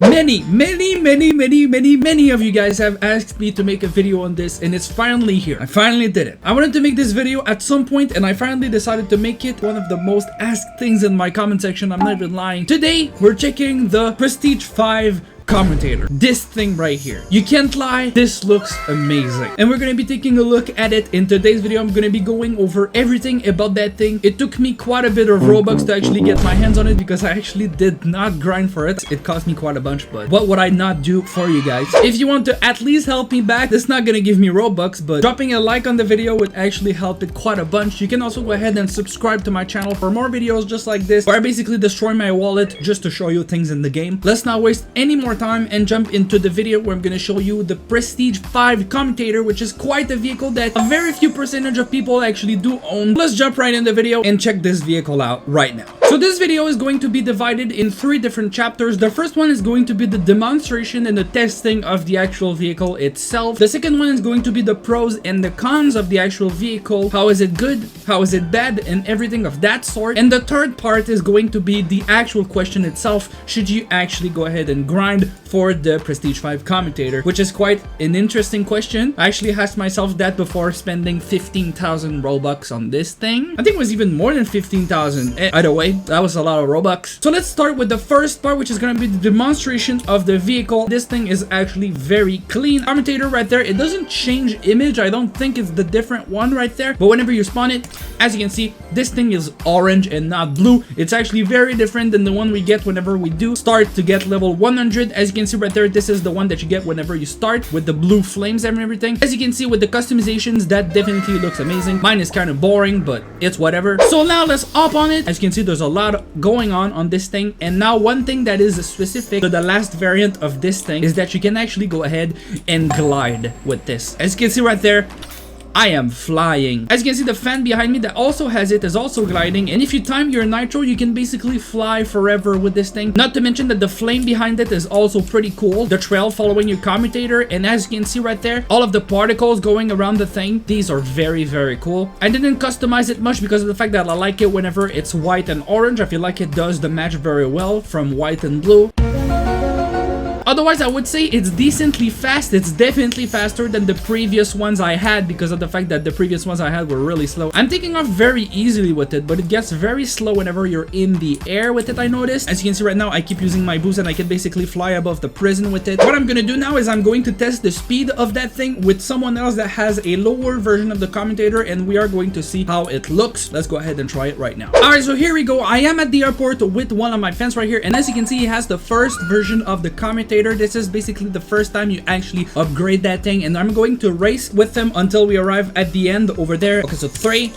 Many of you guys have asked me to make a video on this, and it's finally here. I finally did it. I wanted to make this video at some point, and I finally decided to make it. One of the most asked things in my comment section, I'm not even lying. Today, we're checking the Prestige 5 Commutator. This thing right here. You can't lie, this looks amazing. And we're gonna be taking a look at it in today's video. I'm gonna be going over everything about that thing. It took me quite a bit of Robux to actually get my hands on it because I actually did not grind for it. It cost me quite a bunch, but what would I not do for you guys? If you want to at least help me back, it's not gonna give me Robux, but dropping a like on the video would actually help it quite a bunch. You can also go ahead and subscribe to my channel for more videos just like this, where I basically destroy my wallet just to show you things in the game. Let's not waste any more time and jump into the video where I'm going to show you the Prestige 5 Commutator, which is quite a vehicle that a very few percentage of people actually do own. Let's jump right in the video and check this vehicle out right now. So this video is going to be divided in 3 different chapters. The first one is going to be the demonstration and the testing of the actual vehicle itself. The second one is going to be the pros and the cons of the actual vehicle. How is it good? How is it bad? And everything of that sort. And the third part is going to be the actual question itself. Should you actually go ahead and grind for the Prestige 5 Commutator, which is quite an interesting question. I actually asked myself that before spending 15,000 Robux on this thing. I think it was even more than 15,000. Either way, that was a lot of Robux. So let's start with the first part, which is going to be the demonstration of the vehicle. This thing is actually very clean. Commutator right there, it doesn't change image. I don't think it's the different one right there, but whenever you spawn it, as you can see, this thing is orange and not blue. It's actually very different than the one we get whenever we do start to get level 100. As you can see right there, this is the one that you get whenever you start with the blue flames and everything. As you can see with the customizations, that definitely looks amazing. Mine is kind of boring, but it's whatever. So now let's hop on it. As you can see, there's a lot going on this thing. And now one thing that is specific to the last variant of this thing is that you can actually go ahead and glide with this. As you can see right there, I am flying. As you can see, the fan behind me that also has it is also gliding, and if you time your nitro, you can basically fly forever with this thing. Not to mention that the flame behind it is also pretty cool. The trail following your commutator, and as you can see right there, all of the particles going around the thing, these are very cool. I didn't customize it much because of the fact that I like it whenever it's white and orange. I feel like it does the match very well from white and blue. Otherwise, I would say it's decently fast. It's definitely faster than the previous ones I had because of the fact that the previous ones I had were really slow. I'm taking off very easily with it, but it gets very slow whenever you're in the air with it, I noticed. As you can see right now, I keep using my boost and I can basically fly above the prison with it. What I'm gonna do now is I'm going to test the speed of that thing with someone else that has a lower version of the Commutator, and we are going to see how it looks. Let's go ahead and try it right now. Alright, so here we go. I am at the airport with one of my friends right here, and as you can see, he has the first version of the Commutator. This is basically the first time you actually upgrade that thing, and I'm going to race with him until we arrive at the end over there. Okay, so 3,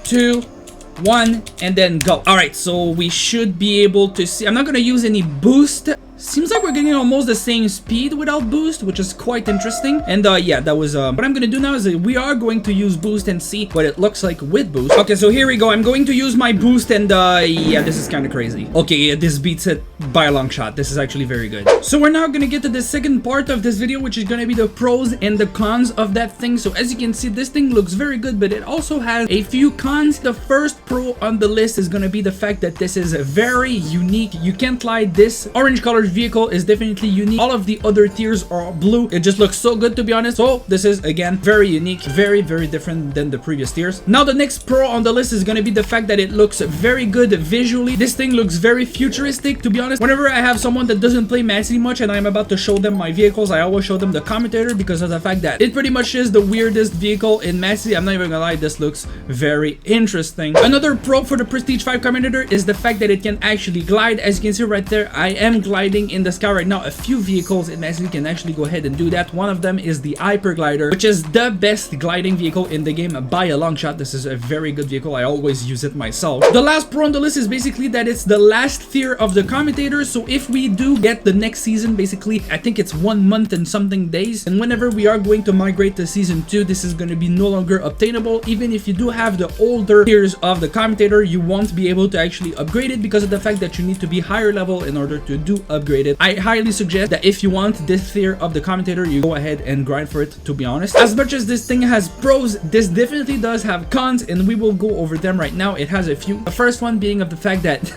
2, 1, and then go. All right, so we should be able to see. I'm not gonna use any boost. Seems like we're getting almost the same speed without boost, which is quite interesting. And yeah, that was what I'm gonna do now is we are going to use boost and see what it looks like with boost. Okay, so here we go. I'm going to use my boost, and yeah, this is kind of crazy. Okay, yeah, this beats it by a long shot. This is actually very good. So we're now gonna get to the second part of this video, which is gonna be the pros and the cons of that thing. So as you can see, this thing looks very good, but it also has a few cons. The first pro on the list is gonna be the fact that this is very unique. You can't lie, this orange colored vehicle is definitely unique. All of the other tiers are blue. It just looks so good, to be honest. So this is again very unique, very different than the previous tiers. Now the next pro on the list is going to be the fact that it looks very good visually. This thing looks very futuristic, to be honest. Whenever I have someone that doesn't play Massey much and I'm about to show them my vehicles, I always show them the Commutator because of the fact that it pretty much is the weirdest vehicle in Massey. I'm not even gonna lie, this looks very interesting. Another pro for the Prestige 5 Commutator is the fact that it can actually glide. As you can see right there, I am gliding in the sky right now. A few vehicles in Massey can actually go ahead and do that. One of them is the Hyperglider, which is the best gliding vehicle in the game by a long shot. This is a very good vehicle. I always use it myself. The last pro on the list is basically that it's the last tier of the Commutator. So if we do get the next season, basically I think it's 1 month and something days, and whenever we are going to migrate to season 2, this is going to be no longer obtainable. Even if you do have the older tiers of the Commutator, you won't be able to actually upgrade it because of the fact that you need to be higher level in order to do upgrade it. I highly suggest that if you want this tier of the Commutator, you go ahead and grind for it, to be honest. As much as this thing has pros, this definitely does have cons, and we will go over them right now. It has a few. The first one being of the fact that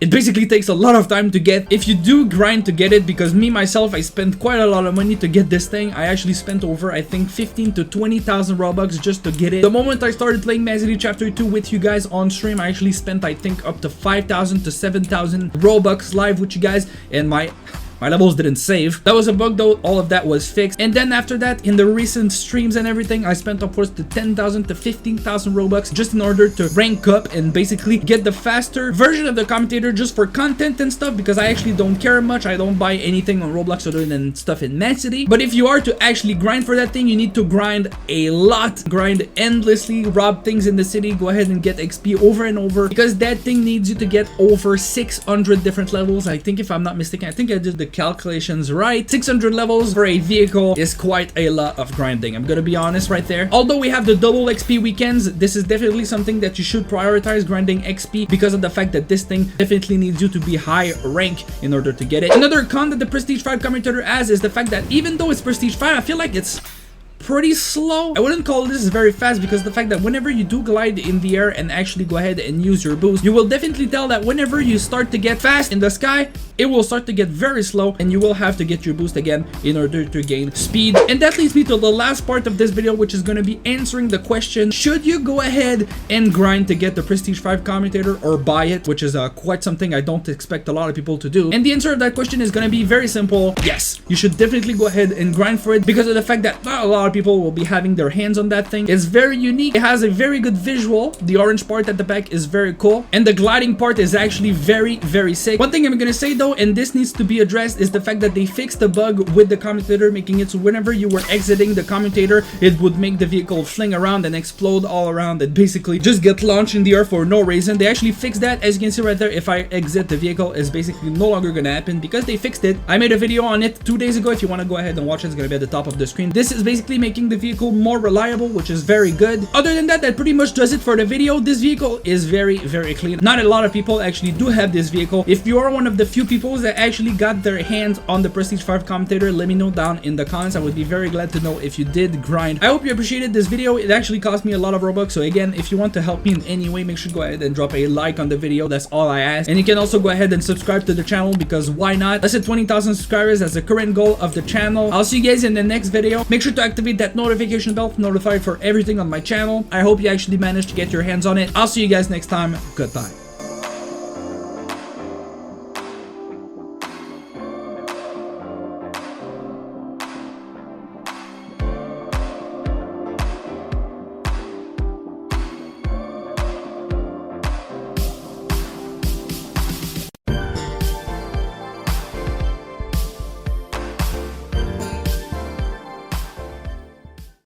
it basically takes a lot of time to get if you do grind to get it, because me myself, I spent quite a lot of money to get this thing. I actually spent over, I think, 15 to 20,000 Robux just to get it. The moment I started playing Mass City Chapter 2 with you guys on stream, I actually spent, I think, up to 5,000 to 7,000 Robux live with you guys, and my levels didn't save. That was a bug though, all of that was fixed. And then after that, in the recent streams and everything, I spent upwards to 10,000 to 15,000 Robux just in order to rank up and basically get the faster version of the Commutator just for content and stuff, because I actually don't care much. I don't buy anything on Roblox other than stuff in Mad City. But if you are to actually grind for that thing, you need to grind a lot, grind endlessly, rob things in the city, go ahead and get XP over and over, because that thing needs you to get over 600 different levels. I think, if I'm not mistaken, I think I did the calculations right. 600 levels for a vehicle is quite a lot of grinding. I'm gonna be honest right there. Although we have the double XP weekends, this is definitely something that you should prioritize, grinding XP, because of the fact that this thing definitely needs you to be high rank in order to get it. Another con that the Prestige 5 Commutator has is the fact that even though it's Prestige 5, I feel like it's pretty slow. I wouldn't call this very fast, because the fact that whenever you do glide in the air and actually go ahead and use your boost, you will definitely tell that whenever you start to get fast in the sky, it will start to get very slow, and you will have to get your boost again in order to gain speed. And that leads me to the last part of this video, which is going to be answering the question, should you go ahead and grind to get the Prestige 5 Commutator or buy it, which is quite something I don't expect a lot of people to do. And the answer of that question is going to be very simple. Yes, you should definitely go ahead and grind for it, because of the fact that not a lot of people will be having their hands on that thing. It's very unique. It has a very good visual. The orange part at the back is very cool, and the gliding part is actually very, very sick. One thing I'm going to say though, and this needs to be addressed, is the fact that they fixed the bug with the Commutator, making it so whenever you were exiting the Commutator, it would make the vehicle fling around and explode all around and basically just get launched in the air for no reason. They actually fixed that. As you can see right there, if I exit the vehicle, is basically no longer going to happen because they fixed it. I made a video on it 2 days ago. If you want to go ahead and watch it, it's going to be at the top of the screen. This is basically making the vehicle more reliable, which is very good. Other than that, that pretty much does it for the video. This vehicle is very, very clean. Not a lot of people actually do have this vehicle. If you are one of the few people that actually got their hands on the Prestige 5 Commutator, let me know down in the comments. I would be very glad to know if you did grind. I hope you appreciated this video. It actually cost me a lot of Robux, so again, if you want to help me in any way, make sure to go ahead and drop a like on the video. That's all I ask. And you can also go ahead and subscribe to the channel, because why not? Let's hit 20,000 subscribers as the current goal of the channel. I'll see you guys in the next video. Make sure to activate that notification bell to notify for everything on my channel. I hope you actually managed to get your hands on it. I'll see you guys next time. Goodbye.